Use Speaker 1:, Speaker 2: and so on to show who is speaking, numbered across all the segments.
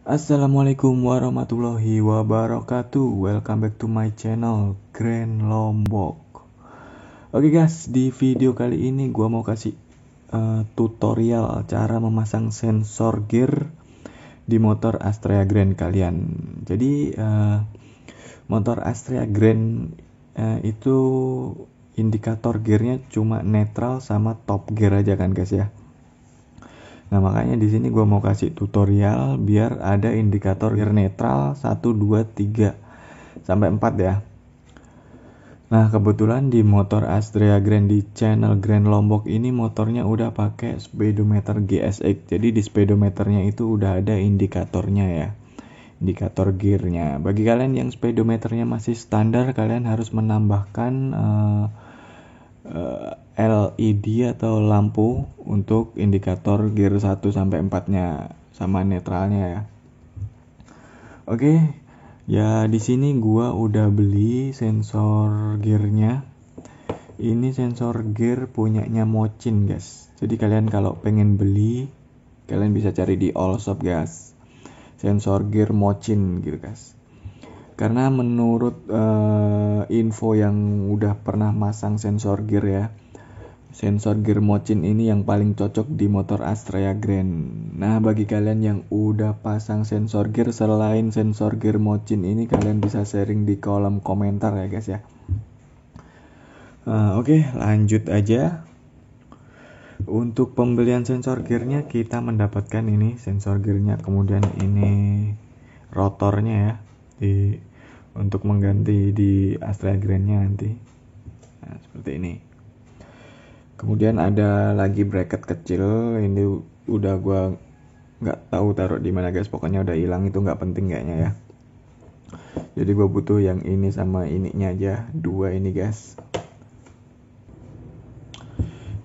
Speaker 1: Assalamualaikum warahmatullahi wabarakatuh. Welcome back to my channel Grand Lombok. Oke guys, di video kali ini gua mau kasih tutorial cara memasang sensor gear di motor Astrea Grand kalian. Jadi motor Astrea Grand itu indikator gearnya cuma netral sama top gear aja kan guys ya. Nah makanya di sini gue mau kasih tutorial biar ada indikator gear netral 1, 2, 3 sampai 4 ya. Nah kebetulan di motor Astrea Grand di channel Grand Lombok ini motornya udah pakai speedometer GSX. Jadi di speedometernya itu udah ada indikatornya ya, indikator gearnya. Bagi kalian yang speedometernya masih standar, kalian harus menambahkan LED atau lampu untuk indikator gear 1 sampai 4-nya sama netralnya ya. Oke, ya di sini gua udah beli sensor gearnya. Ini sensor gear punyanya Mochin guys. Jadi kalian kalau pengen beli, kalian bisa cari di all shop guys. Sensor gear Mochin gitu guys. Karena menurut info yang udah pernah masang sensor gear ya, sensor gear Mochin ini yang paling cocok di motor Astrea Grand. Nah bagi kalian yang udah pasang sensor gear selain sensor gear Mochin ini, kalian bisa sharing di kolom komentar ya guys ya. Oke, lanjut aja. Untuk pembelian sensor gearnya kita mendapatkan ini sensor gearnya, kemudian ini rotornya ya, untuk mengganti di Astrea Grand-nya nanti. Nah, seperti ini. Kemudian ada lagi bracket kecil, ini udah gua nggak tahu taruh di mana guys, pokoknya udah hilang, itu nggak penting kayaknya ya. Jadi gua butuh yang ini sama ininya aja, dua ini guys.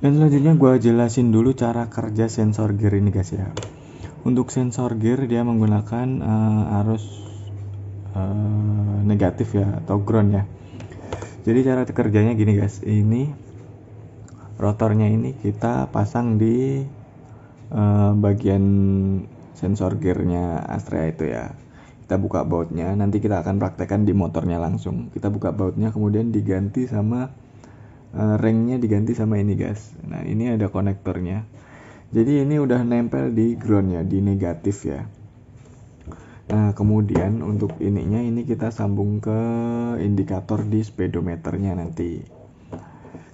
Speaker 1: Dan selanjutnya gua jelasin dulu cara kerja sensor gear ini guys ya. Untuk sensor gear dia menggunakan arus negatif ya atau ground ya. Jadi cara kerjanya gini guys, ini rotornya ini kita pasang di bagian sensor gearnya Astrea itu ya. Kita buka bautnya, nanti kita akan praktekkan di motornya langsung. Kita buka bautnya, kemudian diganti sama ringnya diganti sama ini guys. Nah ini ada konektornya. Jadi ini udah nempel di ground ya, di negatif ya. Nah kemudian untuk ininya ini kita sambung ke indikator di speedometernya nanti.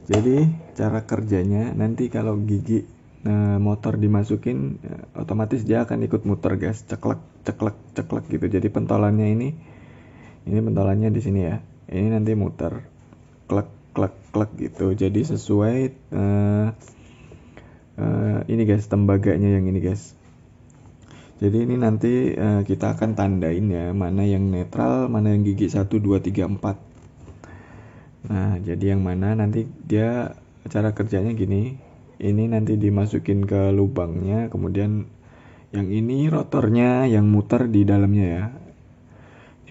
Speaker 1: Jadi cara kerjanya nanti kalau gigi motor dimasukin, otomatis dia akan ikut muter guys, ceklek ceklek ceklek gitu. Jadi pentolannya ini pentolannya di sini ya, ini nanti muter klek klek klek gitu. Jadi sesuai ini guys, tembaganya yang ini guys. Jadi ini nanti kita akan tandain ya, mana yang netral, mana yang gigi 1, 2, 3, 4. Nah jadi yang mana nanti dia cara kerjanya gini. Ini nanti dimasukin ke lubangnya, kemudian yang ini rotornya yang muter di dalamnya ya,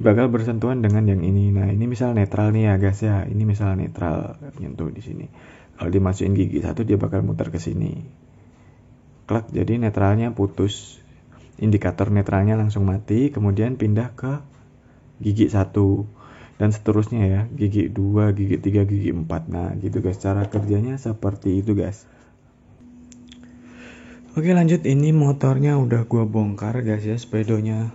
Speaker 1: bakal bersentuhan dengan yang ini. Nah ini misal netral nih ya guys ya, ini misal netral nyentuh di sini. Kalau dimasukin gigi 1 dia bakal muter ke sini, klak, jadi netralnya putus, indikator netralnya langsung mati, kemudian pindah ke gigi 1 dan seterusnya ya, gigi 2, gigi 3, gigi 4. Nah gitu guys, cara kerjanya seperti itu guys. Oke lanjut, ini motornya udah gue bongkar guys ya, speedonya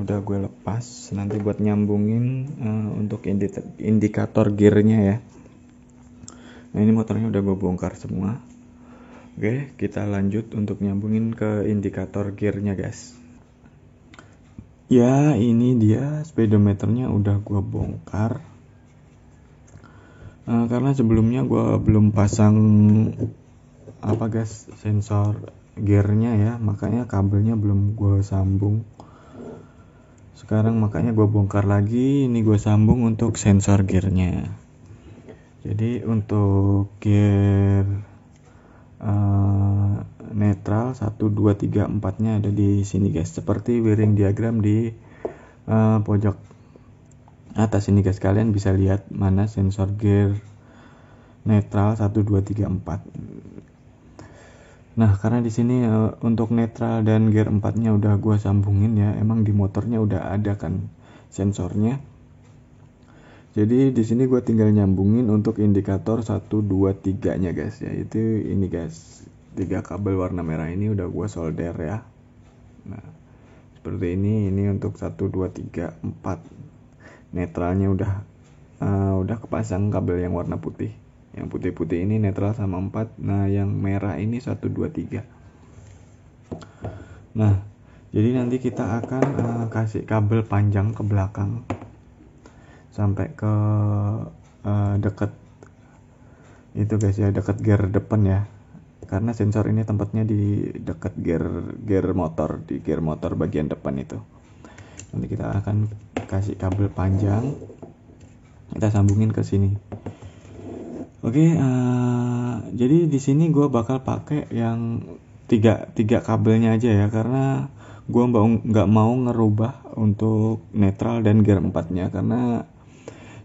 Speaker 1: udah gue lepas, nanti buat nyambungin untuk indikator gearnya ya. Nah ini motornya udah gue bongkar semua. Oke, kita lanjut untuk nyambungin ke indikator gearnya guys. Ya ini dia speedometernya udah gue bongkar, karena sebelumnya gue belum pasang guys sensor gearnya ya, makanya kabelnya belum gue sambung. Sekarang makanya gue bongkar lagi, ini gue sambung untuk sensor gearnya. Jadi untuk gear netral 1, 2, 3, 4 nya ada di sini guys, seperti wiring diagram di pojok atas ini guys. Kalian bisa lihat mana sensor gear netral 1, 2, 3, 4. Nah, karena di sini untuk netral dan gear 4-nya udah gua sambungin ya. Emang di motornya udah ada kan sensornya. Jadi di sini gue tinggal nyambungin untuk indikator 1 2 3-nya guys ya. Itu ini guys. 3 kabel warna merah ini udah gue solder ya. Nah, seperti ini untuk 1 2 3 4. Netralnya udah kepasang kabel yang warna putih. Yang putih-putih ini netral sama 4. Nah, yang merah ini 1 2 3. Nah, jadi nanti kita akan kasih kabel panjang ke belakang sampai ke deket itu guys ya, deket gear depan ya, karena sensor ini tempatnya di deket gear motor, di gear motor bagian depan itu. Nanti kita akan kasih kabel panjang, kita sambungin ke sini. Oke, jadi di sini gue bakal pakai yang tiga kabelnya aja ya, karena gue nggak mau ngerubah untuk netral dan gear 4-nya, karena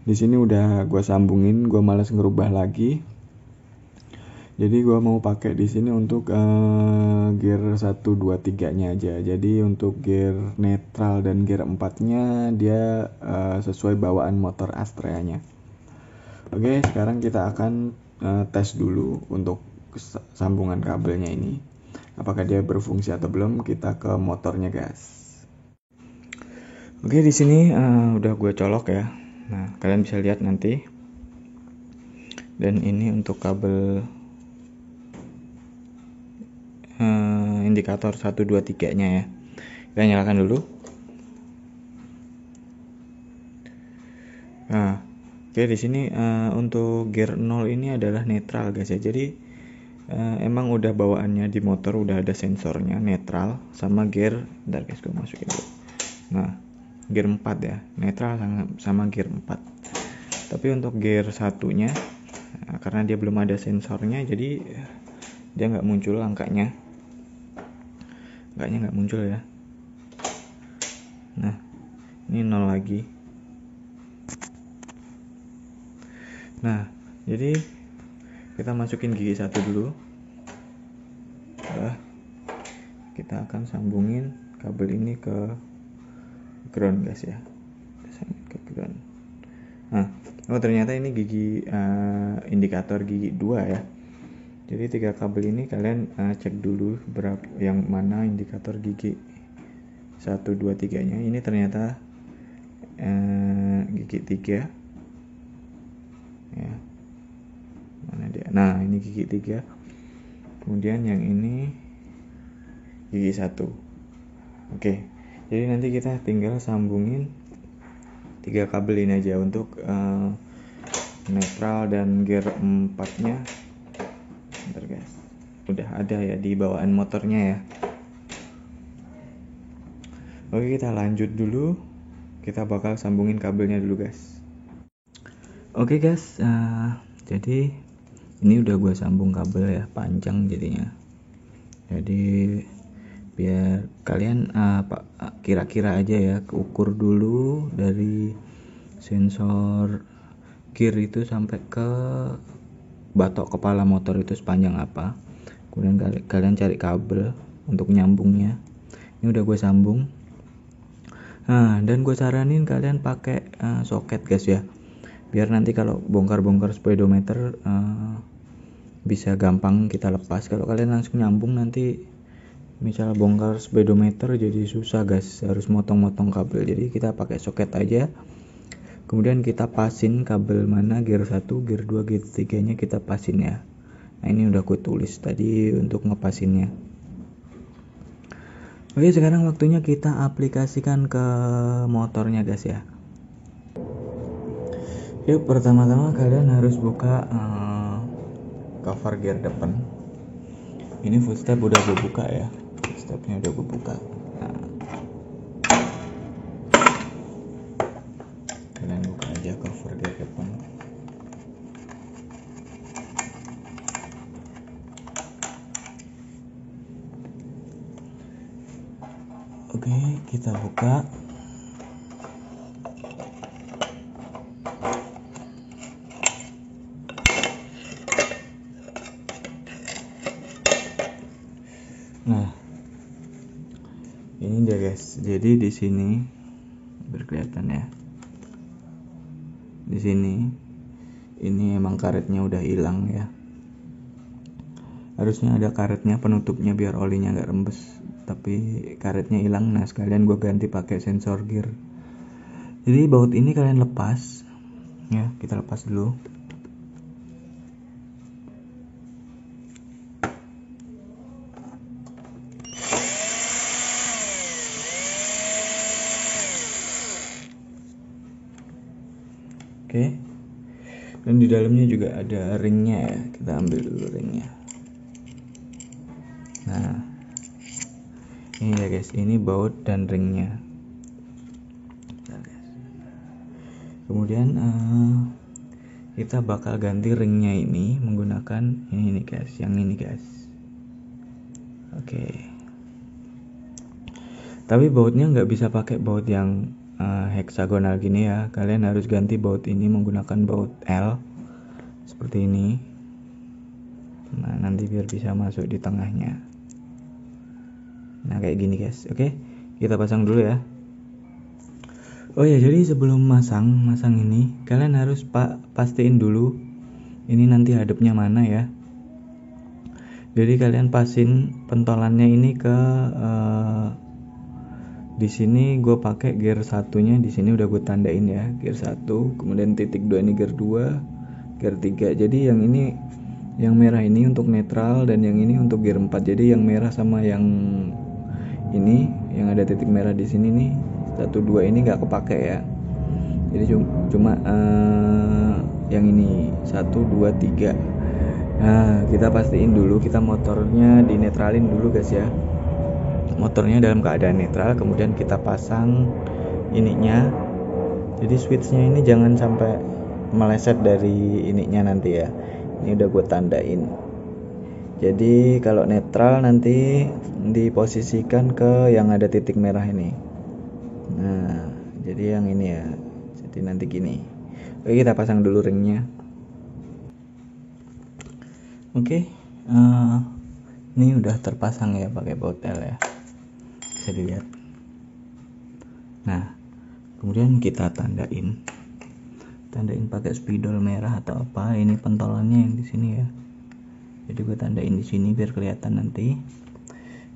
Speaker 1: di sini udah gue sambungin, gue malas ngerubah lagi. Jadi gue mau pakai di sini untuk gear 1 2 3-nya aja. Jadi untuk gear netral dan gear 4-nya dia sesuai bawaan motor Astrea-nya. Oke, sekarang kita akan tes dulu untuk sambungan kabelnya ini. Apakah dia berfungsi atau belum? Kita ke motornya, guys. Oke, di sini udah gue colok ya. Nah, kalian bisa lihat nanti. Dan ini untuk kabel indikator 1 2 3-nya ya. Kita nyalakan dulu. Nah, oke, di sini untuk gear 0 ini adalah netral guys ya. Jadi emang udah bawaannya di motor udah ada sensornya netral sama gear. Bentar guys, gue masukin dulu. Nah, gear 4 ya, netral sama gear 4. Tapi untuk gear 1-nya karena dia belum ada sensornya, jadi dia nggak muncul angkanya nggak muncul ya. Nah, ini 0 lagi. Nah, jadi kita masukin gigi 1 dulu. Kita akan sambungin kabel ini ke ground guys ya. Ke ground. Nah, ternyata ini gigi indikator gigi 2 ya. Jadi 3 kabel ini kalian cek dulu berapa yang mana indikator gigi 1 2 3-nya. Ini ternyata gigi 3 ya. Mana dia? Nah, ini gigi 3. Kemudian yang ini gigi 1. Oke. Jadi nanti kita tinggal sambungin 3 kabel ini aja untuk netral dan gear 4-nya. Bentar guys. Udah ada ya di bawaan motornya ya. Oke, kita lanjut dulu. Kita bakal sambungin kabelnya dulu guys. Oke guys, jadi ini udah gue sambung kabel ya, panjang jadinya. Jadi biar kalian kira-kira aja ya, ukur dulu dari sensor gear itu sampai ke batok kepala motor itu sepanjang apa. Kemudian kalian cari kabel untuk nyambungnya. Ini udah gue sambung. Nah, dan gue saranin kalian pakai soket guys ya, biar nanti kalau bongkar-bongkar speedometer bisa gampang kita lepas. Kalau kalian langsung nyambung nanti misal bongkar speedometer jadi susah guys, harus motong-motong kabel. Jadi kita pakai soket aja, kemudian kita pasin kabel mana gear 1, gear 2, gear 3 nya kita pasin ya. Nah, ini udah gue tulis tadi untuk ngepasinnya. Oke, sekarang waktunya kita aplikasikan ke motornya guys ya. Yuk, pertama-tama kalian harus buka cover gear depan. Ini full step udah gue buka ya, full stepnya udah gue buka. Nah, kalian buka aja cover gear depan. Oke, kita buka. Jadi di sini berkelihatan ya. Di sini ini emang karetnya udah hilang ya. Harusnya ada karetnya penutupnya biar olinya nggak rembes, tapi karetnya hilang. Nah sekalian gue ganti pakai sensor gear. Jadi baut ini kalian lepas ya, kita lepas dulu. Oke. Dan di dalamnya juga ada ringnya ya, kita ambil dulu ringnya. Nah ini ya guys, ini baut dan ringnya. Kemudian kita bakal ganti ringnya ini menggunakan ini guys, yang ini guys. Oke. Tapi bautnya nggak bisa pakai baut yang heksagonal gini ya. Kalian harus ganti baut ini menggunakan baut L seperti ini. Nah nanti biar bisa masuk di tengahnya. Nah kayak gini guys. Oke, kita pasang dulu ya. Oh ya, jadi sebelum masang ini kalian harus pastiin dulu ini nanti hadapnya mana ya. Jadi kalian pasin pentolannya ini ke di sini gue pakai gear satunya, di sini udah gue tandain ya, gear 1, kemudian titik 2 ini gear 2, gear 3. Jadi yang ini, yang merah ini untuk netral dan yang ini untuk gear 4. Jadi yang merah sama yang ini yang ada titik merah di sini nih 1, 2 ini nggak kepake ya. Jadi cuma yang ini 1, 2, 3. Nah kita pastiin dulu, kita motornya dinetralin dulu guys ya. Motornya dalam keadaan netral, kemudian kita pasang ininya. Jadi switchnya ini jangan sampai meleset dari ininya nanti ya. Ini udah gue tandain. Jadi kalau netral nanti diposisikan ke yang ada titik merah ini. Nah jadi yang ini ya, jadi nanti gini. Oke, kita pasang dulu ringnya. Oke, ini udah terpasang ya pakai baut L ya, bisa dilihat. Nah kemudian kita tandain pakai spidol merah atau apa. Ini pentolannya yang di sini ya, jadi gue tandain di sini biar kelihatan nanti.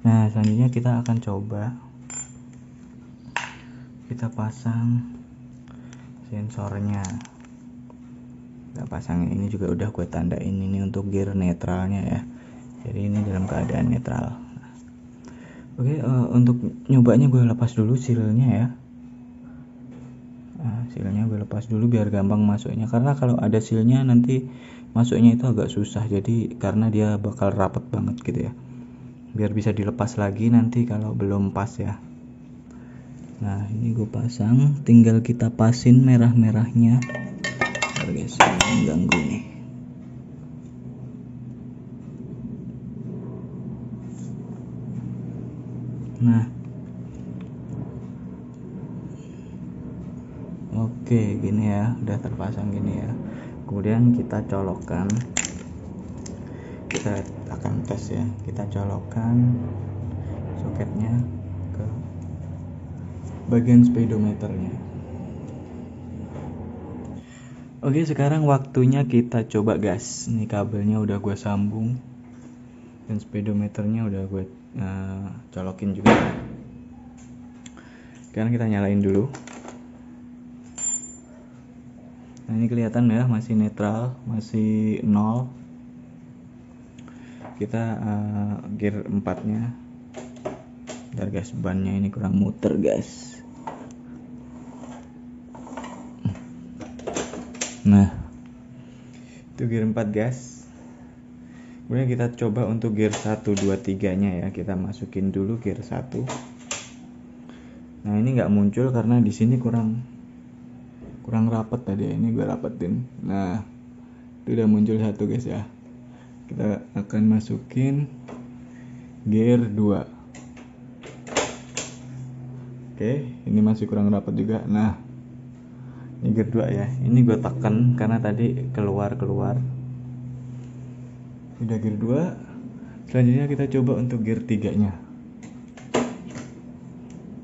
Speaker 1: Nah selanjutnya kita akan coba kita pasang sensornya. Kita pasang ini juga udah gue tandain, ini untuk gear netralnya ya, jadi ini dalam keadaan netral. Oke, untuk nyobanya gue lepas dulu sealnya ya. Nah, sealnya gue lepas dulu biar gampang masuknya, karena kalau ada sealnya nanti masuknya itu agak susah. Jadi karena dia bakal rapet banget gitu ya, biar bisa dilepas lagi nanti kalau belum pas ya. Nah ini gue pasang, tinggal kita pasin merah-merahnya. Guys, mengganggu nih. Nah oke gini ya, udah terpasang gini ya. Kemudian kita colokkan, kita akan tes ya, kita colokkan soketnya ke bagian speedometernya. Oke, sekarang waktunya kita coba gas. Ini kabelnya udah gue sambung dan speedometernya udah gue colokin juga. Sekarang kita nyalain dulu. Nah ini kelihatan ya, masih netral, masih 0. Kita gear 4 nya. Bentar guys, bannya ini kurang muter guys. Nah itu gear 4 gas. Kemudian kita coba untuk gear 1, 2, 3 nya ya. Kita masukin dulu gear 1. Nah ini nggak muncul karena di sini kurang rapet tadi ya. Ini gue rapetin. Nah itu udah muncul 1 guys ya. Kita akan masukin gear 2. Oke, ini masih kurang rapet juga. Nah ini gear 2 ya, ini gue tekan karena tadi keluar. Udah gear 2. Selanjutnya kita coba untuk gear 3 nya.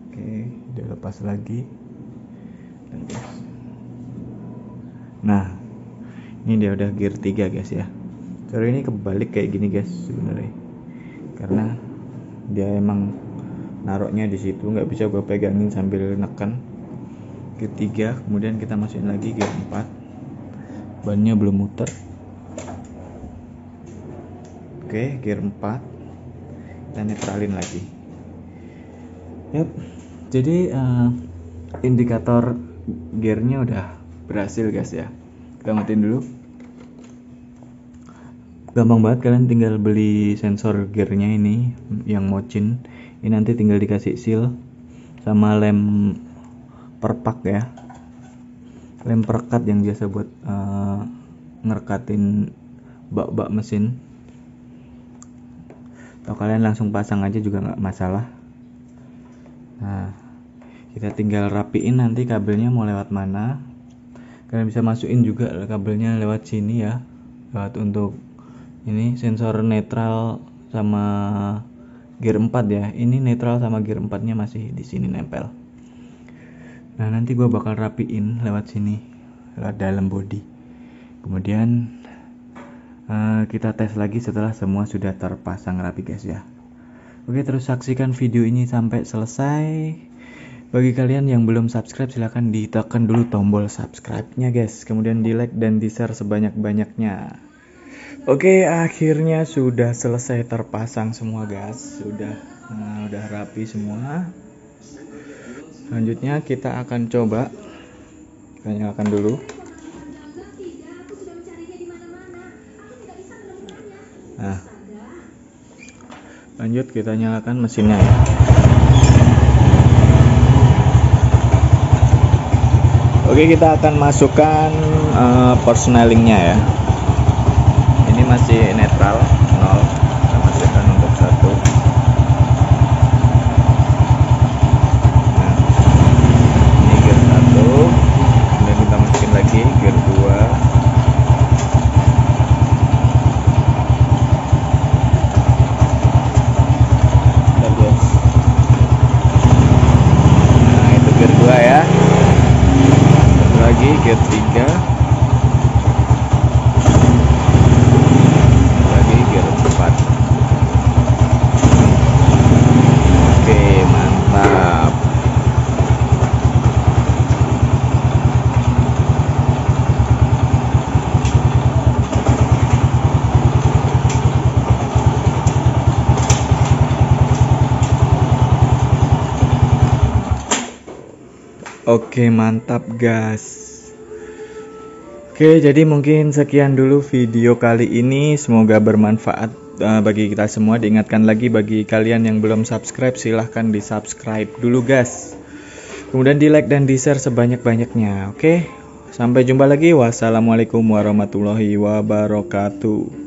Speaker 1: Oke, Dia lepas lagi. Nah, ini dia udah gear 3 guys ya. Kalau ini kebalik kayak gini guys sebenarnya, karena dia emang naroknya di situ, nggak bisa gue pegangin sambil neken. Gear 3, kemudian kita masukin lagi gear 4. Bannya belum muter. Oke, gear 4 kita netralin lagi. Yap, jadi indikator gearnya udah berhasil guys ya. Kita matiin dulu. Gampang banget, kalian tinggal beli sensor gearnya ini yang Mochin. Ini nanti tinggal dikasih seal sama lem perpak ya, lem perekat yang biasa buat ngerekatin bak-bak mesin. Atau kalian langsung pasang aja juga nggak masalah. Nah, kita tinggal rapiin nanti kabelnya mau lewat mana. Kalian bisa masukin juga kabelnya lewat sini ya, lewat untuk ini sensor netral sama gear 4 ya. Ini netral sama gear 4 nya masih di sini nempel. Nah, nanti gue bakal rapiin lewat sini, lewat dalam body. Kemudian kita tes lagi setelah semua sudah terpasang rapi guys ya. Oke, terus saksikan video ini sampai selesai. Bagi kalian yang belum subscribe, silahkan ditekan dulu tombol subscribe-nya guys. Kemudian di like dan di share sebanyak-banyaknya. Oke, akhirnya sudah selesai terpasang semua guys. Udah rapi semua. Selanjutnya kita akan coba. Kita nyalakan dulu. Nah, lanjut kita nyalakan mesinnya ya. Oke, kita akan masukkan persnelingnya ya. Ini masih netral 0. Kita masukkan untuk 1. Nah, ini gear 1. Kemudian kita masukin lagi gear 2. Gear 3 lagi gear 4. Oke, mantap. Oke, mantap guys. Oke, jadi mungkin sekian dulu video kali ini. Semoga bermanfaat bagi kita semua. Diingatkan lagi bagi kalian yang belum subscribe, silahkan di subscribe dulu guys. Kemudian di like dan di share sebanyak-banyaknya. Oke, sampai jumpa lagi. Wassalamualaikum warahmatullahi wabarakatuh.